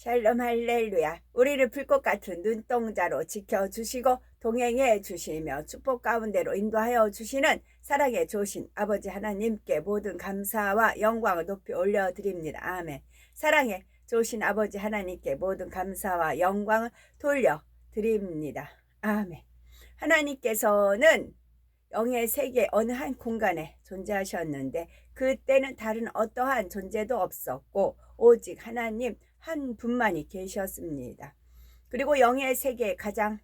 샬롬 할렐루야. 우리를 불꽃 같은 눈동자로 지켜주시고 동행해 주시며 축복 가운데로 인도하여 주시는 사랑의 조신 아버지 하나님께 모든 감사와 영광을 높이 올려드립니다. 아멘. 사랑의 조신 아버지 하나님께 모든 감사와 영광을 돌려드립니다. 아멘. 하나님께서는 영의 세계 어느 한 공간에 존재하셨는데 그때는 다른 어떠한 존재도 없었고 오직 하나님 한 분만이 계셨습니다. 그리고 영의 세계에 가장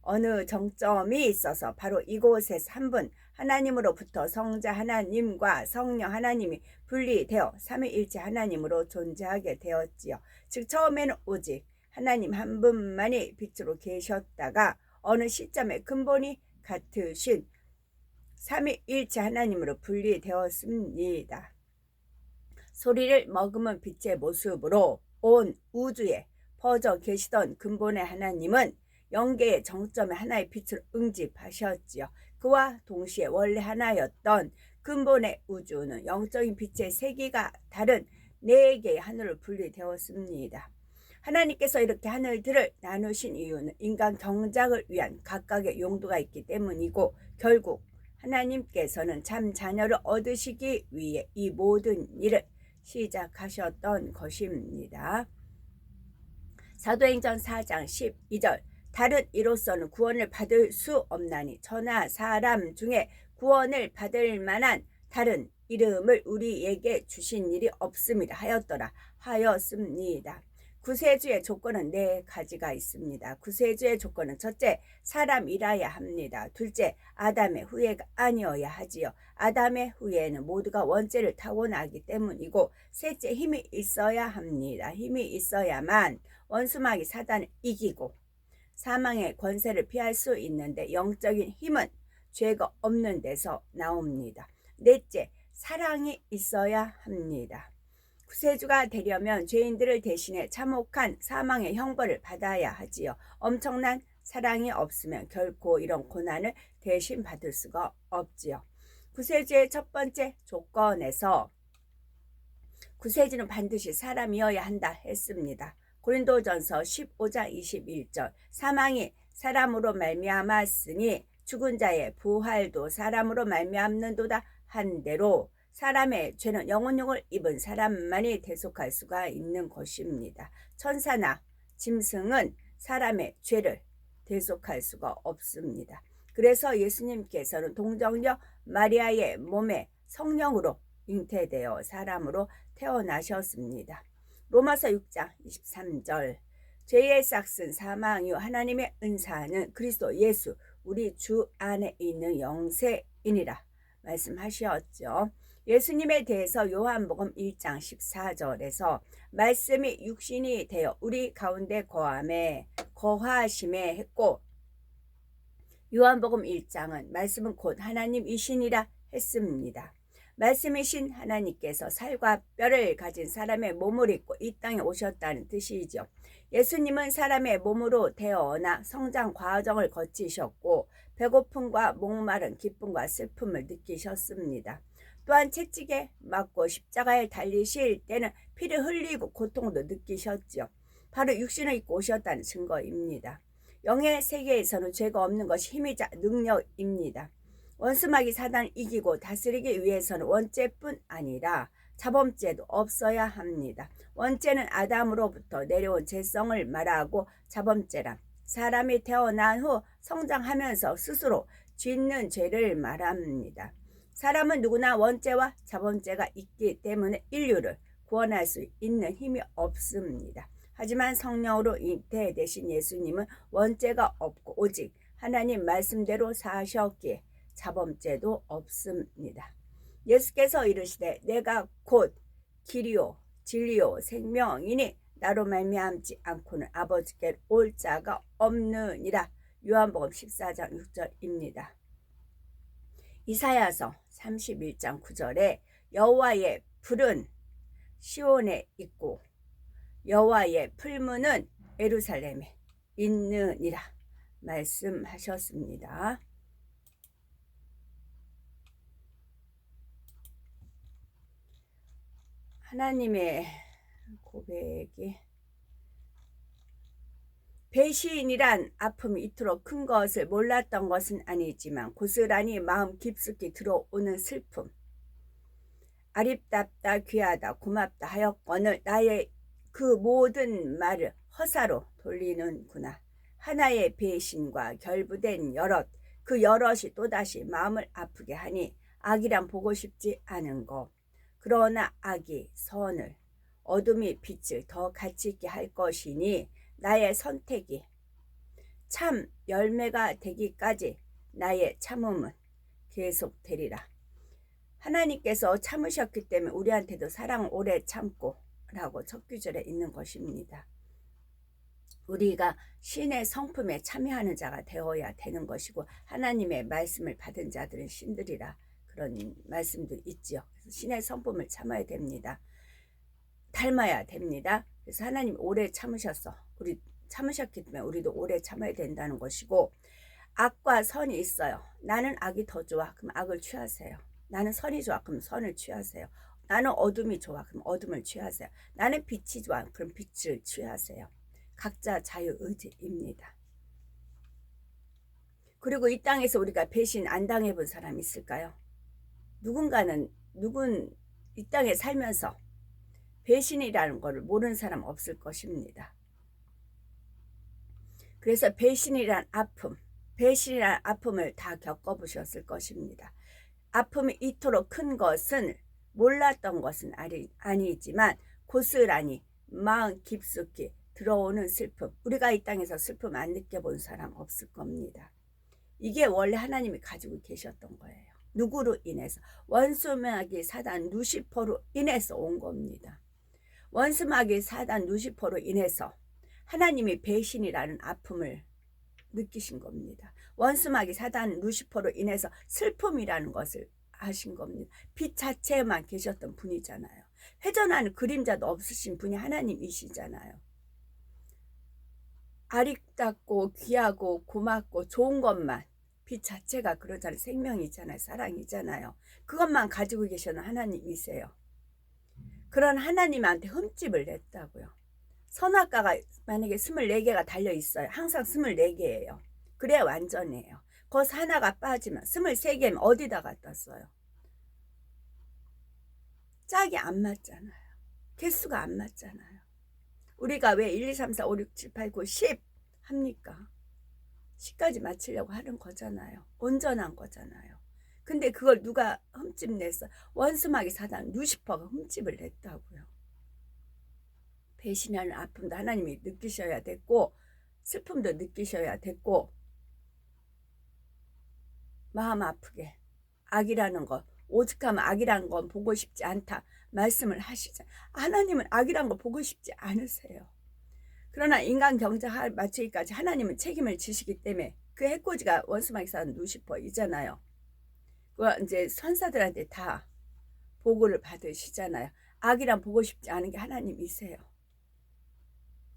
어느 정점이 있어서 바로 이곳에서 한 분 하나님으로부터 성자 하나님과 성령 하나님이 분리되어 삼위일체 하나님으로 존재하게 되었지요. 즉 처음에는 오직 하나님 한 분만이 빛으로 계셨다가 어느 시점에 근본이 같으신 삼위일체 하나님으로 분리되었습니다. 소리를 머금은 빛의 모습으로 온 우주에 퍼져 계시던 근본의 하나님은 영계의 정점에 하나의 빛을 응집하셨지요. 그와 동시에 원래 하나였던 근본의 우주는 영적인 빛의 세계가 다른 네 개의 하늘로 분리되었습니다. 하나님께서 이렇게 하늘들을 나누신 이유는 인간 경작을 위한 각각의 용도가 있기 때문이고 결국 하나님께서는 참 자녀를 얻으시기 위해 이 모든 일을 시작하셨던 것입니다. 사도행전 4장 12절 다른 이로서는 구원을 받을 수 없나니 천하 사람 중에 구원을 받을 만한 다른 이름을 우리에게 주신 일이 없음이라 하였습니다. 구세주의 조건은 네 가지가 있습니다. 구세주의 조건은 첫째, 사람이라야 합니다. 둘째, 아담의 후예가 아니어야 하지요. 아담의 후예는 모두가 원죄를 타고나기 때문이고 셋째, 힘이 있어야 합니다. 힘이 있어야만 원수마귀 사단을 이기고 사망의 권세를 피할 수 있는데 영적인 힘은 죄가 없는 데서 나옵니다. 넷째, 사랑이 있어야 합니다. 구세주가 되려면 죄인들을 대신해 참혹한 사망의 형벌을 받아야 하지요. 엄청난 사랑이 없으면 결코 이런 고난을 대신 받을 수가 없지요. 구세주의 첫 번째 조건에서 구세주는 반드시 사람이어야 한다 했습니다. 고린도전서 15장 21절 사망이 사람으로 말미암았으니 죽은 자의 부활도 사람으로 말미암는도다 한대로 사람의 죄는 영혼육을 입은 사람만이 대속할 수가 있는 것입니다. 천사나 짐승은 사람의 죄를 대속할 수가 없습니다. 그래서 예수님께서는 동정녀 마리아의 몸에 성령으로 잉태되어 사람으로 태어나셨습니다. 로마서 6장 23절 죄의 싹슨 사망이요 하나님의 은사는 그리스도 예수 우리 주 안에 있는 영세이니라 말씀하셨죠. 예수님에 대해서 요한복음 1장 14절에서 말씀이 육신이 되어 우리 가운데 거하심에 했고 요한복음 1장은 말씀은 곧 하나님이시니라 했습니다. 말씀이신 하나님께서 살과 뼈를 가진 사람의 몸을 입고 이 땅에 오셨다는 뜻이죠. 예수님은 사람의 몸으로 태어나 성장 과정을 거치셨고 배고픔과 목마른 기쁨과 슬픔을 느끼셨습니다. 또한 채찍에 맞고 십자가에 달리실 때는 피를 흘리고 고통도 느끼셨지요. 바로 육신을 입고 오셨다는 증거입니다. 영의 세계에서는 죄가 없는 것이 힘이자 능력입니다. 원수마귀 사단을 이기고 다스리기 위해서는 원죄뿐 아니라 자범죄도 없어야 합니다. 원죄는 아담으로부터 내려온 죄성을 말하고 자범죄란 사람이 태어난 후 성장하면서 스스로 짓는 죄를 말합니다. 사람은 누구나 원죄와 자범죄가 있기 때문에 인류를 구원할 수 있는 힘이 없습니다. 하지만 성령으로 잉태되신 예수님은 원죄가 없고 오직 하나님 말씀대로 사셨기에 자범죄도 없습니다. 예수께서 이르시되 내가 곧 길이요 진리요 생명이니 나로 말미암지 않고는 아버지께 올 자가 없느니라. 요한복음 14장 6절입니다. 이사야서 31장 9절에 여호와의 불은 시온에 있고 여호와의 풀무는 예루살렘에 있느니라 말씀하셨습니다. 하나님의 고백이 배신이란 아픔이 이토록 큰 것을 몰랐던 것은 아니지만 고스란히 마음 깊숙이 들어오는 슬픔. 아립답다 귀하다 고맙다 하였거늘 나의 그 모든 말을 허사로 돌리는구나. 하나의 배신과 결부된 여럿, 그 여럿이 또다시 마음을 아프게 하니 악이란 보고 싶지 않은 것. 그러나 악이 선을, 어둠이 빛을 더 가치 있게 할 것이니 나의 선택이 참 열매가 되기까지 나의 참음은 계속되리라. 하나님께서 참으셨기 때문에 우리한테도 사랑 오래 참고 라고 첫 구절에 있는 것입니다. 우리가 신의 성품에 참여하는 자가 되어야 되는 것이고 하나님의 말씀을 받은 자들은 신들이라 그런 말씀도 있지요. 그래서 신의 성품을 참아야 됩니다. 닮아야 됩니다. 그래서 하나님 오래 참으셨어. 우리 참으셨기 때문에 우리도 오래 참아야 된다는 것이고 악과 선이 있어요. 나는 악이 더 좋아. 그럼 악을 취하세요. 나는 선이 좋아. 그럼 선을 취하세요. 나는 어둠이 좋아. 그럼 어둠을 취하세요. 나는 빛이 좋아. 그럼 빛을 취하세요. 각자 자유의지입니다. 그리고 이 땅에서 우리가 배신 안 당해본 사람이 있을까요? 이 땅에 살면서 배신이라는 것을 모르는 사람 없을 것입니다. 그래서 배신이란 아픔을 다 겪어보셨을 것입니다. 아픔이 이토록 큰 것은 몰랐던 것은 아니지만 고스란히 마음 깊숙이 들어오는 슬픔. 우리가 이 땅에서 슬픔 안 느껴본 사람 없을 겁니다. 이게 원래 하나님이 가지고 계셨던 거예요. 누구로 인해서? 원수마귀 사단 루시퍼로 인해서 온 겁니다. 원수마귀 사단 루시퍼로 인해서 하나님이 배신이라는 아픔을 느끼신 겁니다. 원수마귀 사단 루시퍼로 인해서 슬픔이라는 것을 하신 겁니다. 빛 자체에만 계셨던 분이잖아요. 회전하는 그림자도 없으신 분이 하나님이시잖아요. 아립답고 귀하고 고맙고 좋은 것만, 빛 자체가 그러잖아요. 생명이잖아요. 사랑이잖아요. 그것만 가지고 계시는 하나님이세요. 그런 하나님한테 흠집을 냈다고요. 선악과가 만약에 24개가 달려있어요. 항상 24개예요. 그래야 완전해요. 거기서 하나가 빠지면 23개면 어디다 갖다 써요? 짝이 안 맞잖아요. 개수가 안 맞잖아요. 우리가 왜 1, 2, 3, 4, 5, 6, 7, 8, 9, 10 합니까? 10까지 맞추려고 하는 거잖아요. 온전한 거잖아요. 근데 그걸 누가 흠집 냈어? 원수마귀 사단 루시퍼가 흠집을 냈다고요. 배신하는 아픔도 하나님이 느끼셔야 됐고 슬픔도 느끼셔야 됐고 마음 아프게 악이라는 것 오죽하면 악이라는 건 보고 싶지 않다 말씀을 하시자. 하나님은 악이라는 거 보고 싶지 않으세요. 그러나 인간 경작 맞추기까지 하나님은 책임을 지시기 때문에 그 해코지가 원수마귀 사단 루시퍼이잖아요. 그 이제 선사들한테 다 보고를 받으시잖아요. 악이란 보고 싶지 않은 게 하나님이세요.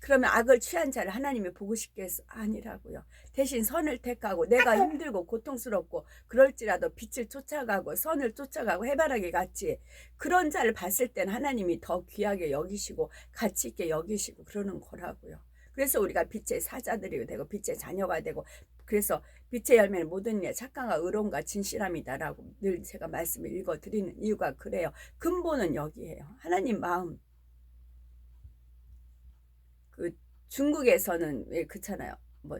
그러면 악을 취한 자를 하나님이 보고 싶겠어? 아니라고요. 대신 선을 택하고 내가 힘들고 고통스럽고 그럴지라도 빛을 쫓아가고 선을 쫓아가고 해바라기 같이 그런 자를 봤을 때는 하나님이 더 귀하게 여기시고 가치 있게 여기시고 그러는 거라고요. 그래서 우리가 빛의 사자들이 되고 빛의 자녀가 되고 그래서 빛의 열매는 모든 일 착함과 의로움과 진실함이다라고 늘 제가 말씀을 읽어드리는 이유가 그래요. 근본은 여기에요. 하나님 마음. 그 중국에서는 왜 그렇잖아요. 뭐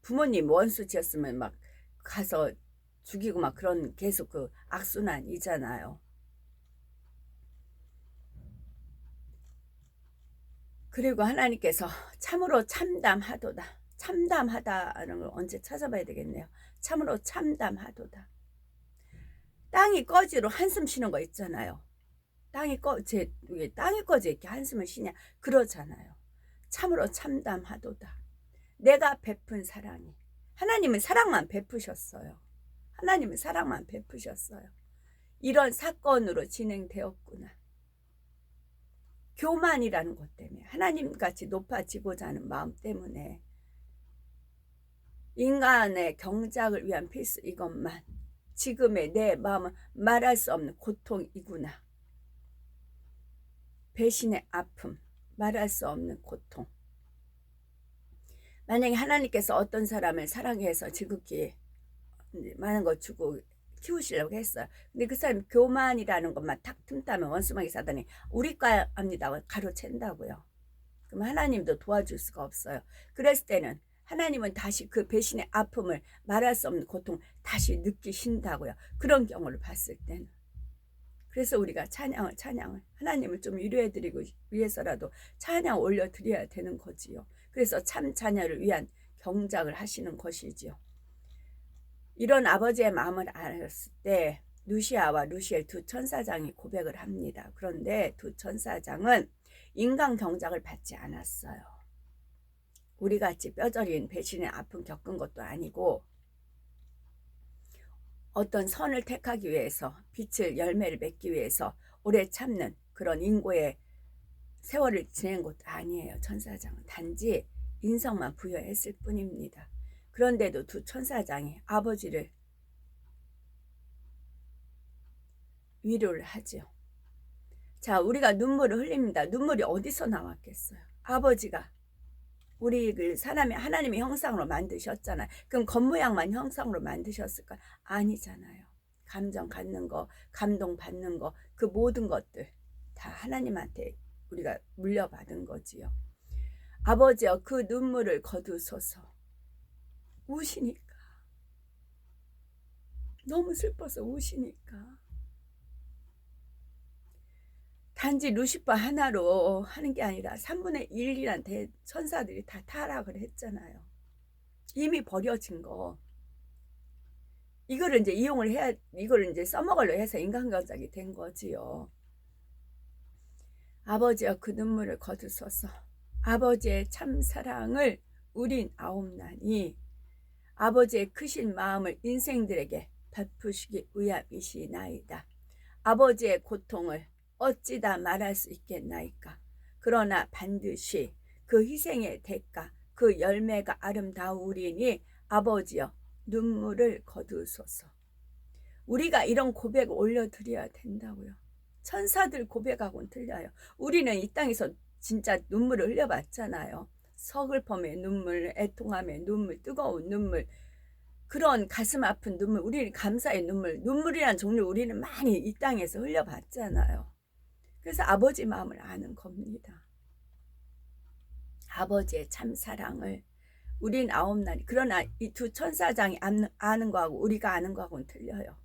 부모님 원수 지었으면 막 가서 죽이고 막 그런 계속 그 악순환이잖아요. 그리고 하나님께서 참으로 참담하도다. 참담하다는 걸 언제 찾아봐야 되겠네요. 참으로 참담하도다. 땅이 꺼지로 한숨 쉬는 거 있잖아요. 땅이 꺼지 이렇게 한숨을 쉬냐 그러잖아요. 참으로 참담하도다. 내가 베푼 사랑이 하나님은 사랑만 베푸셨어요. 하나님은 사랑만 베푸셨어요. 이런 사건으로 진행되었구나. 교만이라는 것 때문에 하나님같이 높아지고자 하는 마음 때문에 인간의 경작을 위한 필수 이것만 지금의 내 마음은 말할 수 없는 고통이구나. 배신의 아픔 말할 수 없는 고통 만약에 하나님께서 어떤 사람을 사랑해서 지극히 많은 거 주고 키우시려고 했어요. 근데 그 사람이 교만이라는 것만 탁 틈타면 원수마귀 사단이 우리 과 합니다 가로챈다고요. 그럼 하나님도 도와줄 수가 없어요. 그랬을 때는 하나님은 다시 그 배신의 아픔을 말할 수 없는 고통 다시 느끼신다고요. 그런 경우를 봤을 때는. 그래서 우리가 찬양을 하나님을 좀 위로해드리고 위해서라도 찬양 올려드려야 되는 거지요. 그래서 참 자녀를 위한 경작을 하시는 것이지요. 이런 아버지의 마음을 알았을 때 루시아와 루시엘 두 천사장이 고백을 합니다. 그런데 두 천사장은 인간 경작을 받지 않았어요. 우리같이 뼈저린 배신의 아픔 겪은 것도 아니고 어떤 선을 택하기 위해서 빛을 열매를 맺기 위해서 오래 참는 그런 인고의 세월을 지낸 것도 아니에요. 천사장은 단지 인성만 부여했을 뿐입니다. 그런데도 두 천사장이 아버지를 위로를 하죠. 자, 우리가 눈물을 흘립니다. 눈물이 어디서 나왔겠어요? 아버지가 우리를 하나님의 형상으로 만드셨잖아요. 그럼 겉모양만 형상으로 만드셨을까? 아니잖아요. 감정 갖는 거, 감동 받는 거, 그 모든 것들 다 하나님한테 우리가 물려받은 거지요. 아버지여 그 눈물을 거두소서. 우시니까. 너무 슬퍼서 우시니까. 단지 루시퍼 하나로 하는 게 아니라 3분의 1이란 천사들이 다 타락을 했잖아요. 이미 버려진 거. 이거를 이제 이용을 해야, 이걸 이제 써먹으려 해서 인간경작이 된 거지요. 아버지여 그 눈물을 거두소서. 아버지의 참 사랑을 우린 아옵나니 아버지의 크신 마음을 인생들에게 베푸시기 위함이시나이다. 아버지의 고통을 어찌다 말할 수 있겠나이까. 그러나 반드시 그 희생의 대가, 그 열매가 아름다우리니 아버지여 눈물을 거두소서. 우리가 이런 고백을 올려드려야 된다고요. 천사들 고백하고는 틀려요. 우리는 이 땅에서 진짜 눈물을 흘려봤잖아요. 서글픔의 눈물, 애통함의 눈물, 뜨거운 눈물, 그런 가슴 아픈 눈물, 우리는 감사의 눈물이란 종류 우리는 많이 이 땅에서 흘려봤잖아요. 그래서 아버지 마음을 아는 겁니다. 아버지의 참 사랑을 우린 아옵나니. 그러나 이 두 천사장이 아는 거하고 우리가 아는 거하고는 틀려요.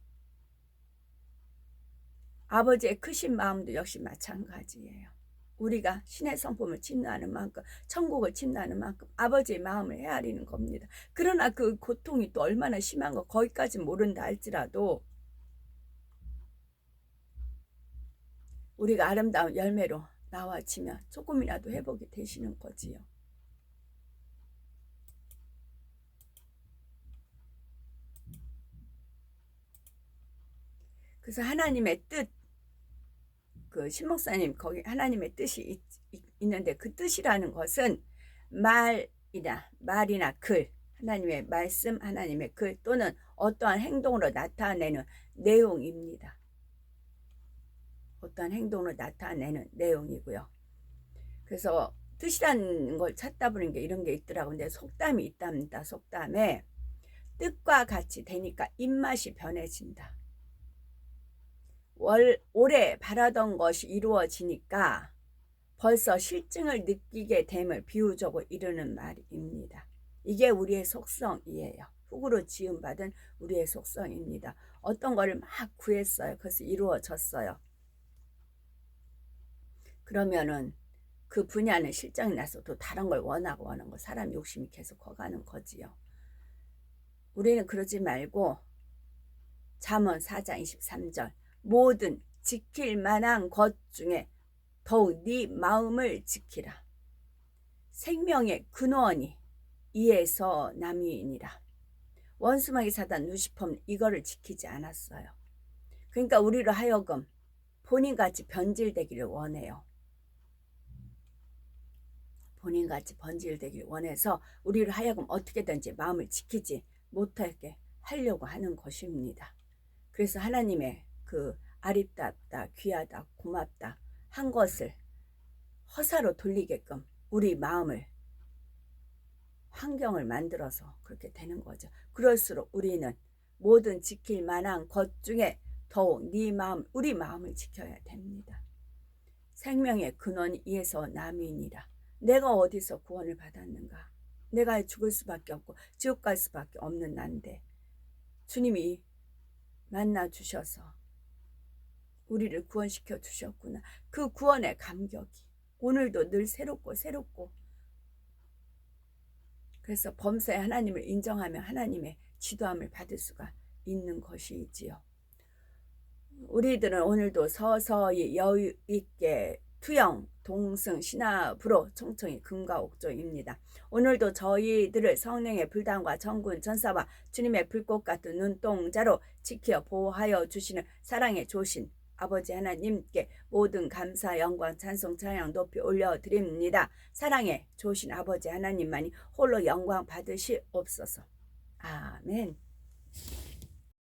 아버지의 크신 마음도 역시 마찬가지예요. 우리가 신의 성품을 침노하는 만큼, 천국을 침노하는 만큼 아버지의 마음을 헤아리는 겁니다. 그러나 그 고통이 또 얼마나 심한 거 거기까지 모른다 할지라도 우리가 아름다운 열매로 나와지면 조금이라도 회복이 되시는 거지요. 그래서 하나님의 뜻, 그 신목사님 거기 하나님의 뜻이 있는데 그 뜻이라는 것은 말이나 글, 하나님의 말씀, 하나님의 글 또는 어떠한 행동으로 나타내는 내용입니다. 어떠한 행동으로 나타내는 내용이고요. 그래서 뜻이라는 걸 찾다 보는 게 이런 게 있더라고요. 근데 속담이 있답니다. 속담에 뜻과 같이 되니까 입맛이 변해진다. 오래 바라던 것이 이루어지니까 벌써 실증을 느끼게 됨을 비유적으로 이르는 말입니다. 이게 우리의 속성이에요. 흙으로 지음받은 우리의 속성입니다. 어떤 거를 막 구했어요. 그래서 이루어졌어요. 그러면은 그 분야는 실증이 나서 또 다른 걸 원하고 하는 거, 사람 욕심이 계속 커가는 거지요. 우리는 그러지 말고 잠언 4장 23절 모든 지킬 만한 것 중에 더욱 네 마음을 지키라. 생명의 근원이 이에서 남이니라. 원수마귀 사단 루시퍼는 이거를 지키지 않았어요. 그러니까 우리로 하여금 본인같이 변질되기를 원해요. 본인같이 번질되길 원해서 우리를 하여금 어떻게든지 마음을 지키지 못하게 하려고 하는 것입니다. 그래서 하나님의 그 아립답다, 귀하다, 고맙다 한 것을 허사로 돌리게끔 우리 마음을 환경을 만들어서 그렇게 되는 거죠. 그럴수록 우리는 모든 지킬 만한 것 중에 더욱 네 마음, 우리 마음을 지켜야 됩니다. 생명의 근원이 이에서 남이니라. 내가 어디서 구원을 받았는가? 내가 죽을 수밖에 없고 지옥 갈 수밖에 없는 난데 주님이 만나 주셔서 우리를 구원시켜 주셨구나. 그 구원의 감격이 오늘도 늘 새롭고 그래서 범사에 하나님을 인정하며 하나님의 지도함을 받을 수가 있는 것이지요. 우리들은 오늘도 서서히 여유 있게 투영, 동승, 신압으로 총총히 금과 옥조입니다. 오늘도 저희들을 성령의 불단과 천군 천사와 주님의 불꽃 같은 눈동자로 지켜 보호하여 주시는 사랑의 조신 아버지 하나님께 모든 감사, 영광, 찬송, 찬양 높이 올려드립니다. 사랑의 조신 아버지 하나님만이 홀로 영광 받으시옵소서. 아멘.